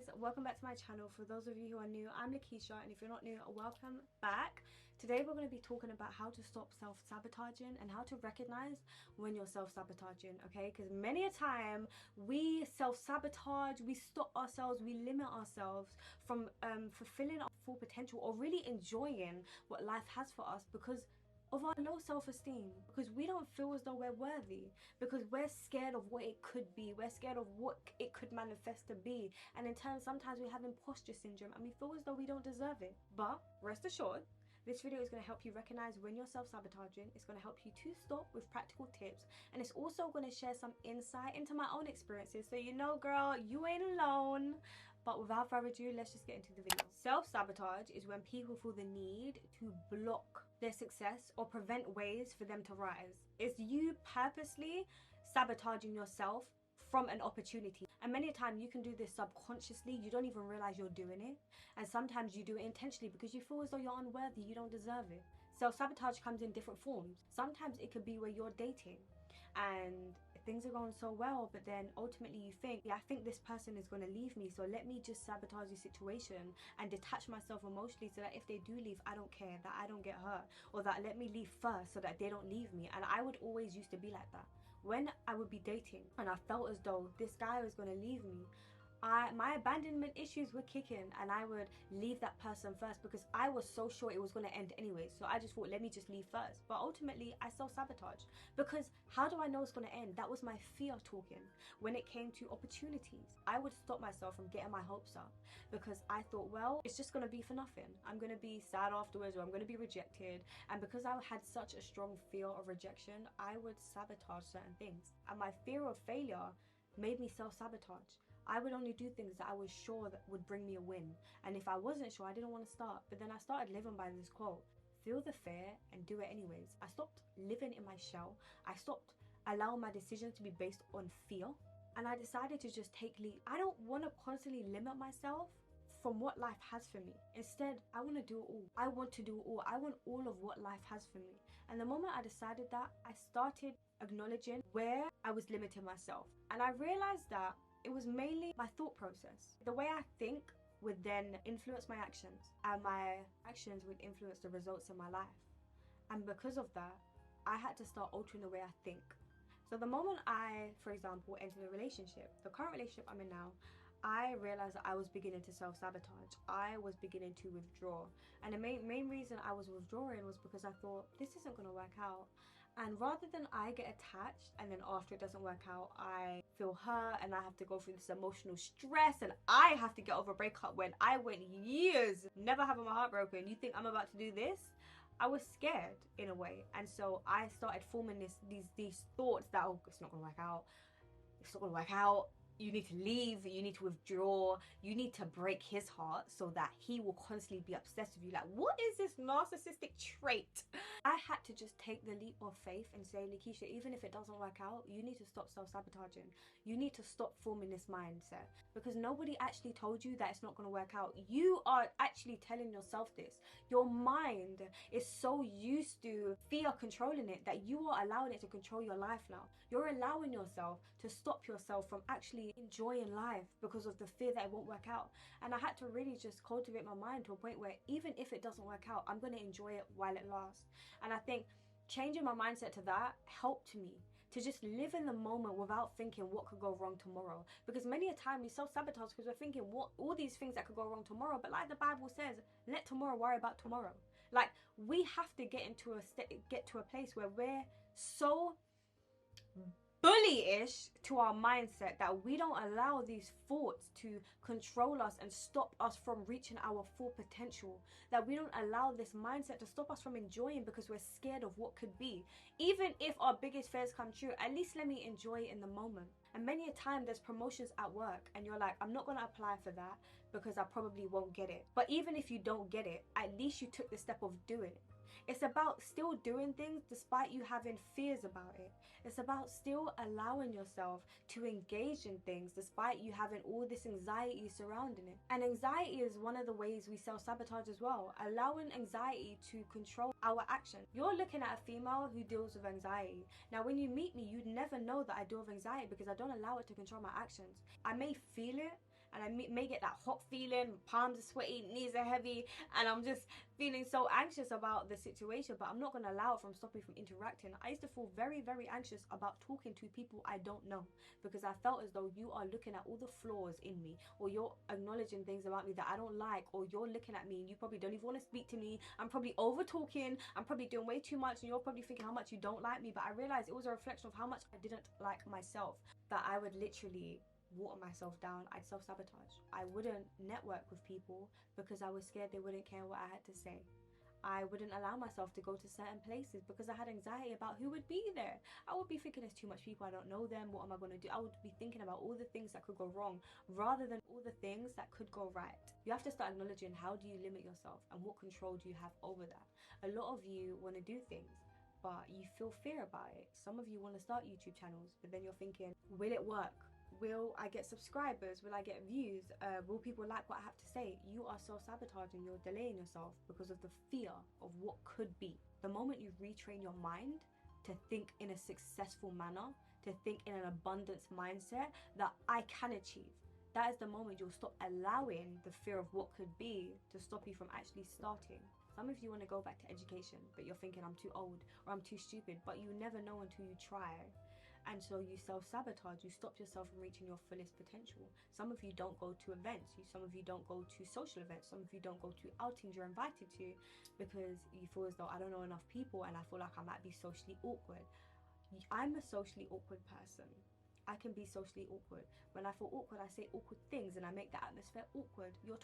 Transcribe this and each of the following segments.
guys, welcome back to my channel. For those of you who are new, I'm Lakeishaa, and if you're not new, welcome back. Today we're going to be talking about how to stop self-sabotaging and how to recognize when you're self-sabotaging, okay? Because many a time we self-sabotage, we stop ourselves, we limit ourselves from fulfilling our full potential or really enjoying what life has for us because of our low self-esteem, because we don't feel as though we're worthy, because we're scared of what it could be, we're scared of what it could manifest to be, and in turn sometimes we have imposter syndrome and we feel as though we don't deserve it. But rest assured, this video is going to help you recognize when you're self-sabotaging. It's going to help you to stop with practical tips, and it's also going to share some insight into my own experiences, so you know, girl, you ain't alone. But without further ado, let's just get into the video. Self-sabotage is when people feel the need to block their success or prevent ways for them to rise. It's you purposely sabotaging yourself from an opportunity, and many a time you can do this subconsciously. You don't even realize you're doing it, and sometimes you do it intentionally because you feel as though you're unworthy, you don't deserve it. Self-sabotage comes in different forms. Sometimes it could be where you're dating and things are going so well, but then ultimately you think, yeah, I think this person is going to leave me, so let me just sabotage the situation and detach myself emotionally so that if they do leave, I don't care, that I don't get hurt, or that let me leave first so that they don't leave me. And I would always used to be like that. When I would be dating and I felt as though this guy was going to leave me, my abandonment issues were kicking, and I would leave that person first because I was so sure it was going to end anyway. So I just thought, let me just leave first. But ultimately I self-sabotaged, because how do I know it's going to end? That was my fear talking. When it came to opportunities, I would stop myself from getting my hopes up because I thought, well, it's just going to be for nothing. I'm going to be sad afterwards, or I'm going to be rejected. And because I had such a strong fear of rejection, I would sabotage certain things, and my fear of failure made me self-sabotage. I would only do things that I was sure that would bring me a win, and if I wasn't sure, I didn't want to start. But then I started living by this quote: feel the fear and do it anyways. I stopped living in my shell. I stopped allowing my decisions to be based on fear, and I decided to just take lead. I don't want to constantly limit myself from what life has for me. Instead, I want to do it all. I want to do it all. I want all of what life has for me. And the moment I decided that, I started acknowledging where I was limiting myself, and I realized that it was mainly my thought process. The way I think would then influence my actions, and my actions would influence the results in my life. And because of that, I had to start altering the way I think. So the moment I, for example, entered a relationship, the current relationship I'm in now, I realized that I was beginning to self-sabotage. I was beginning to withdraw. And the main reason I was withdrawing was because I thought, this isn't going to work out. And rather than I get attached and then after it doesn't work out, I feel hurt and I have to go through this emotional stress, and I have to get over a breakup when I went years never having my heart broken. You think I'm about to do this? I was scared in a way. And so I started forming these thoughts that, oh, it's not going to work out. It's not going to work out. You need to leave, you need to withdraw, you need to break his heart so that he will constantly be obsessed with you. Like, what is this narcissistic trait? I had to just take the leap of faith and say, Lakeishaa, even if it doesn't work out, you need to stop self-sabotaging. You need to stop forming this mindset, because nobody actually told you that it's not going to work out. You are actually telling yourself this. Your mind is so used to fear controlling it that you are allowing it to control your life now. You're allowing yourself to stop yourself from actually enjoying life because of the fear that it won't work out. And I had to really just cultivate my mind to a point where even if it doesn't work out, I'm going to enjoy it while it lasts. And I think changing my mindset to that helped me to just live in the moment without thinking what could go wrong tomorrow. Because many a time we self-sabotage because we're thinking what all these things that could go wrong tomorrow. But like the Bible says, let tomorrow worry about tomorrow. Like, we have to get to a place where we're so bullyish to our mindset that we don't allow these thoughts to control us and stop us from reaching our full potential, that we don't allow this mindset to stop us from enjoying because we're scared of what could be. Even if our biggest fears come true, at least let me enjoy it in the moment. And many a time there's promotions at work and you're like, I'm not going to apply for that because I probably won't get it. But even if you don't get it, at least you took the step of doing it. It's about still doing things despite you having fears about it. It's about still allowing yourself to engage in things despite you having all this anxiety surrounding it. And anxiety is one of the ways we self-sabotage as well, allowing anxiety to control our action. You're looking at a female who deals with anxiety. Now when you meet me, you'd never know that I deal with anxiety because I don't allow it to control my actions. I may feel it and I may get that hot feeling, palms are sweaty, knees are heavy, and I'm just feeling so anxious about the situation, but I'm not going to allow it from stopping from interacting. I used to feel very, very anxious about talking to people I don't know, because I felt as though you are looking at all the flaws in me, or you're acknowledging things about me that I don't like, or you're looking at me and you probably don't even want to speak to me. I'm probably over talking, I'm probably doing way too much, and you're probably thinking how much you don't like me. But I realized it was a reflection of how much I didn't like myself, that I would literally water myself down. I'd self-sabotage. I wouldn't network with people because I was scared they wouldn't care what I had to say. I wouldn't allow myself to go to certain places because I had anxiety about who would be there. I would be thinking there's too much people, I don't know them, what am I going to do? I would be thinking about all the things that could go wrong rather than all the things that could go right. You have to start acknowledging, how do you limit yourself and what control do you have over that? A lot of you want to do things, but you feel fear about it. Some of you want to start YouTube channels, but then you're thinking, will it work? Will I get subscribers? Will I get views? Will people like what I have to say? You are self-sabotaging. You're delaying yourself because of the fear of what could be. The moment you retrain your mind to think in a successful manner, to think in an abundance mindset that I can achieve, that is the moment you'll stop allowing the fear of what could be to stop you from actually starting. Some of you want to go back to education, but you're thinking, I'm too old or I'm too stupid, but you never know until you try. And so you self-sabotage, you stop yourself from reaching your fullest potential. Some of you don't go to events, some of you don't go to social events, some of you don't go to outings you're invited to because you feel as though I don't know enough people and I feel like I might be socially awkward. I'm a socially awkward person. I can be socially awkward. When I feel awkward, I say awkward things and I make the atmosphere awkward. You're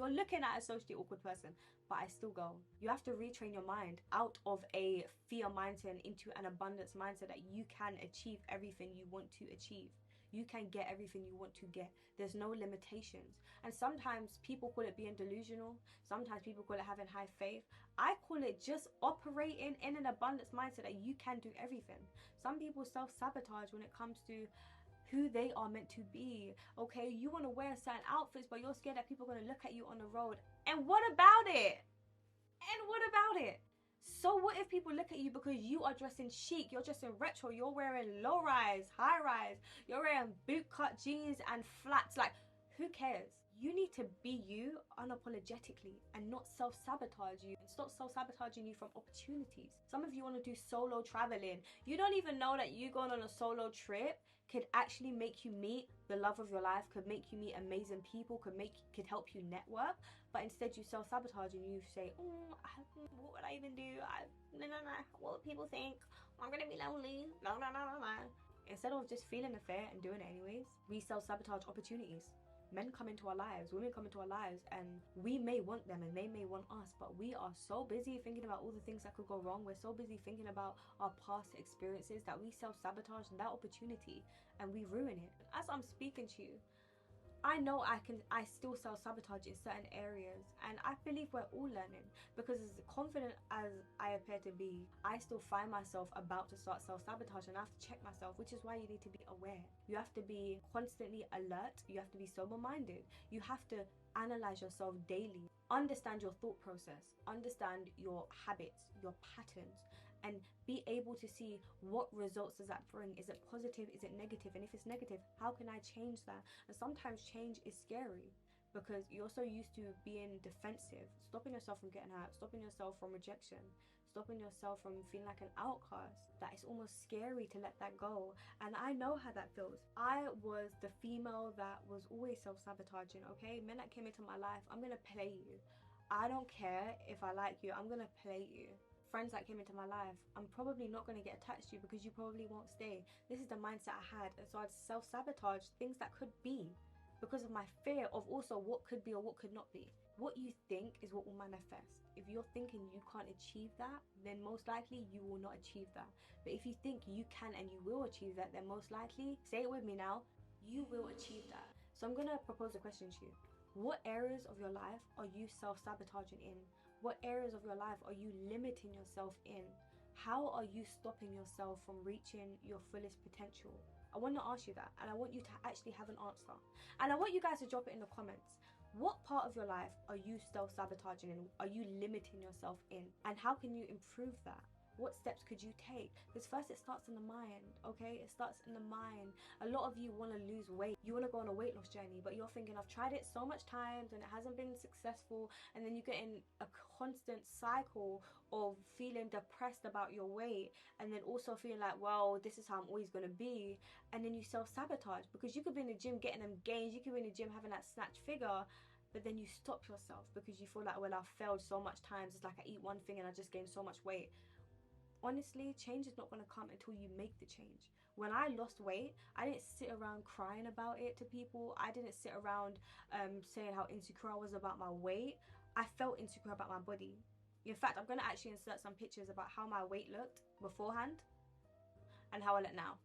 looking at a socially awkward person, but I still go. You have to retrain your mind out of a fear mindset into an abundance mindset that you can achieve everything you want to achieve. You can get everything you want to get. There's no limitations. And sometimes people call it being delusional. Sometimes people call it having high faith. I call it just operating in an abundance mindset that you can do everything. Some people self-sabotage when it comes to who they are meant to be. Okay, you want to wear certain outfits, but you're scared that people are going to look at you on the road. And what about it? And what about it? So what if people look at you because you are dressing chic, you're dressing retro, you're wearing low rise, high rise, you're wearing boot cut jeans and flats? Like, who cares? You need to be you unapologetically and not self-sabotage you, and stop self-sabotaging you from opportunities. Some of you want to do solo traveling. You don't even know that you going on a solo trip could actually make you meet the love of your life, could make you meet amazing people, could help you network. But instead you self-sabotage and you say, what would I even do? No. What would people think? I'm gonna be lonely. No. Instead of just feeling the fear and doing it anyways, we self-sabotage opportunities. Men come into our lives, women come into our lives, and we may want them and they may want us, but we are so busy thinking about all the things that could go wrong. We're so busy thinking about our past experiences that we self-sabotage that opportunity and we ruin it. As I'm speaking to you, I know I still self-sabotage in certain areas, and I believe we're all learning, because as confident as I appear to be, I still find myself about to start self-sabotage and I have to check myself, which is why you need to be aware. You have to be constantly alert, you have to be sober-minded, you have to analyze yourself daily, understand your thought process, understand your habits, your patterns, and be able to see what results does that bring. Is it positive? Is it negative? And if it's negative, how can I change that? And sometimes change is scary because you're so used to being defensive, stopping yourself from getting hurt, stopping yourself from rejection, stopping yourself from feeling like an outcast, that it's almost scary to let that go. And I know how that feels. I was the female that was always self-sabotaging, okay? Men that came into my life, I'm gonna play you. I don't care if I like you, I'm gonna play you. Friends that came into my life, I'm probably not going to get attached to you because you probably won't stay. This is the mindset I had, and so I'd self-sabotage things that could be because of my fear of also what could be or what could not be. What you think is what will manifest. If you're thinking you can't achieve that, then most likely you will not achieve that. But if you think you can and you will achieve that, then most likely, say it with me now, you will achieve that. So I'm going to propose a question to you. What areas of your life are you self-sabotaging in? What areas of your life are you limiting yourself in? How are you stopping yourself from reaching your fullest potential? I want to ask you that, and I want you to actually have an answer. And I want you guys to drop it in the comments. What part of your life are you self-sabotaging in? Are you limiting yourself in? And how can you improve that? what steps could you take? Because first it starts in the mind, okay? It starts in the mind. A lot of you want to lose weight. You want to go on a weight loss journey, but you're thinking, I've tried it so much times and it hasn't been successful. And then you get in a constant cycle of feeling depressed about your weight, and then also feeling like, well, this is how I'm always going to be. And then you self-sabotage, because you could be in the gym getting them gains, you could be in the gym having that snatch figure, but then you stop yourself because you feel like, well, I've failed so much times. It's like I eat one thing and I just gain so much weight. Honestly, change is not going to come until you make the change. When I lost weight, I didn't sit around crying about it to people. I didn't sit around saying how insecure I was about my weight. I felt insecure about my body. In fact, I'm going to actually insert some pictures about how my weight looked beforehand and how I look now.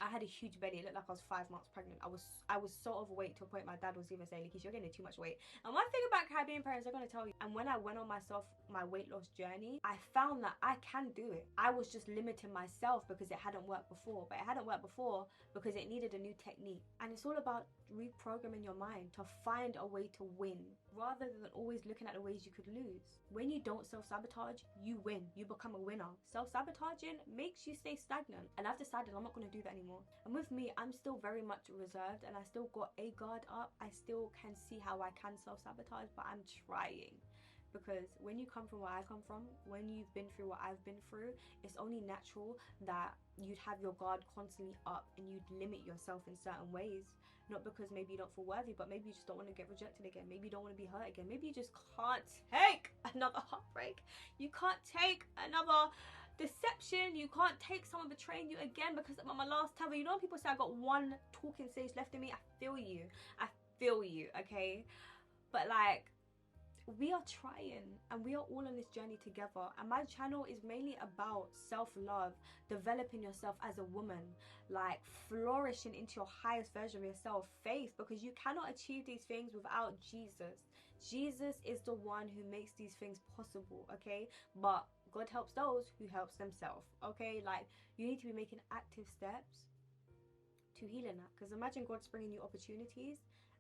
I had a huge belly. It looked like I was 5 months pregnant. I was so overweight to a point my dad was even saying, "Lakeisha, you're getting too much weight." And one thing about Caribbean parents, they're going to tell you. And when I went on my weight loss journey, I found that I can do it. I was just limiting myself because it hadn't worked before. But it hadn't worked before because it needed a new technique. And it's all about reprogramming your mind to find a way to win, rather than always looking at the ways you could lose. When you don't self-sabotage, you win. You become a winner. Self-sabotaging makes you stay stagnant. And I've decided I'm not going to do that anymore. And with me, I'm still very much reserved, and I still got a guard up. I still can see how I can self-sabotage, but I'm trying. Because when you come from where I come from, when you've been through what I've been through, it's only natural that you'd have your guard constantly up and you'd limit yourself in certain ways. Not because maybe you don't feel worthy, but maybe you just don't want to get rejected again. Maybe you don't want to be hurt again. Maybe you just can't take another heartbreak. You can't take another deception. You can't take someone betraying you again. Because at my last tether, you know when people say I got one talking stage left in me? I feel you. I feel you, okay? But like, we are trying, and we are all on this journey together. And my channel is mainly about self-love, developing yourself as a woman, like flourishing into your highest version of yourself, faith, because you cannot achieve these things without Jesus. Jesus is the one who makes these things possible, okay? But God helps those who helps themselves, okay? Like, you need to be making active steps to healing that. Because imagine God's bringing you opportunities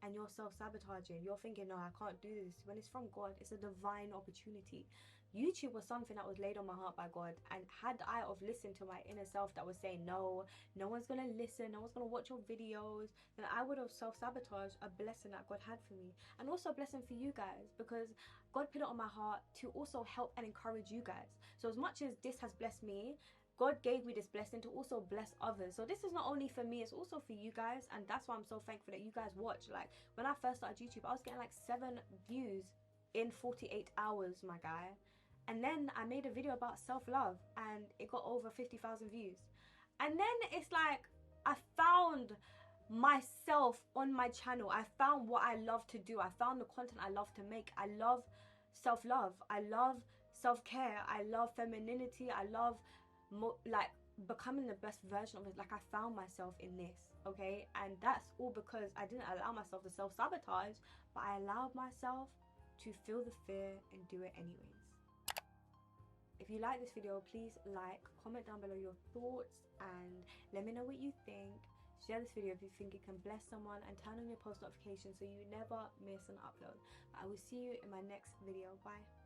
and you're self-sabotaging. You're thinking, no, I can't do this. When it's from God, it's a divine opportunity. YouTube was something that was laid on my heart by God, and had I have listened to my inner self that was saying, no one's gonna listen, no one's gonna watch your videos, then I would have self-sabotaged a blessing that God had for me. And also a blessing for you guys, because God put it on my heart to also help and encourage you guys. So as much as this has blessed me, God gave me this blessing to also bless others. So this is not only for me, it's also for you guys. And that's why I'm so thankful that you guys watch. Like, when I first started YouTube, I was getting like 7 views in 48 hours, my guy. And then I made a video about self-love and it got over 50,000 views. And then it's like, I found myself on my channel. I found what I love to do. I found the content I love to make. I love self-love. I love self-care. I love femininity. I love like becoming the best version of it. Like, I found myself in this, okay? And that's all because I didn't allow myself to self-sabotage, but I allowed myself to feel the fear and do it anyways. If you like this video, please like, comment down below your thoughts, and let me know what you think. Share this video if you think it can bless someone, and turn on your post notifications so you never miss an upload. I will see you in my next video. Bye.